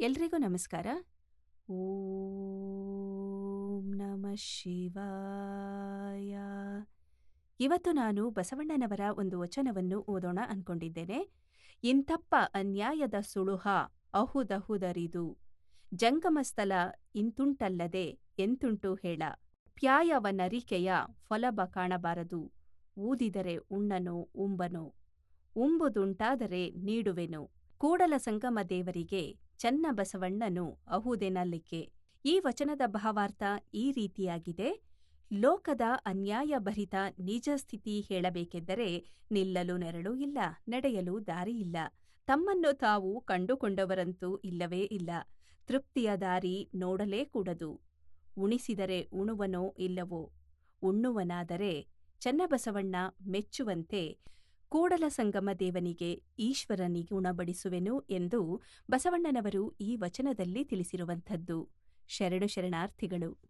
ಎಲ್ರಿಗೂ ನಮಸ್ಕಾರ. ಓಂ ನಮಃ ಶಿವಾಯ. ಇವತ್ತು ನಾನು ಬಸವಣ್ಣನವರ ಒಂದು ವಚನವನ್ನು ಓದೋಣ ಅನ್ಕೊಂಡಿದ್ದೇನೆ. ಇಂತಪ್ಪ ಅನ್ಯಾಯದ ಸುಳುಹ ಅಹುದಹುದರಿದು ಜಂಗಮಸ್ಥಲ ಇಂತುಂಟಲ್ಲದೆ ಎಂತುಂಟು ಹೇಳ. ಪ್ಯಾಯವನರಿಕೆಯ ಫಲಬ ಕಾಣಬಾರದು. ಊದಿದರೆ ಉಣ್ಣನೋ ಉಂಬನೋ ಉಂಬುದುಂಟಾದರೆ ನೀಡುವೆನು. ಕೂಡಲ ಸಂಗಮ ದೇವರಿಗೆ ಚನ್ನ ಬಸವಣ್ಣನು ಅಹುದೆನಲಿಕೆ. ಈ ವಚನದ ಭಾವಾರ್ಥ ಈ ರೀತಿಯಾಗಿದೆ. ಲೋಕದ ಅನ್ಯಾಯಭರಿತ ನಿಜ ಸ್ಥಿತಿ ಹೇಳಬೇಕೆಂದರೆ ನಿಲ್ಲಲು ನೆರಳು ಇಲ್ಲ, ನಡೆಯಲು ದಾರಿಯಿಲ್ಲ. ತಮ್ಮನ್ನು ತಾವು ಕಂಡುಕೊಂಡವರಂತೂ ಇಲ್ಲವೇ ಇಲ್ಲ. ತೃಪ್ತಿಯ ದಾರಿ ನೋಡಲೇ ಕೂಡದು. ಉಣಿಸಿದರೆ ಉಣುವನೋ ಇಲ್ಲವೋ, ಉಣ್ಣುವನಾದರೆ ಚನ್ನಬಸವಣ್ಣ ಮೆಚ್ಚುವಂತೆ ಕೂಡಲ ಸಂಗಮ ದೇವನಿಗೆ ಈಶ್ವರನಿಗೆ ಉಣಬಡಿಸುವೆನು ಎಂದು ಬಸವಣ್ಣನವರು ಈ ವಚನದಲ್ಲಿ ತಿಳಿಸಿರುವಂಥದ್ದು. ಶರಣು ಶರಣಾರ್ಥಿಗಳು.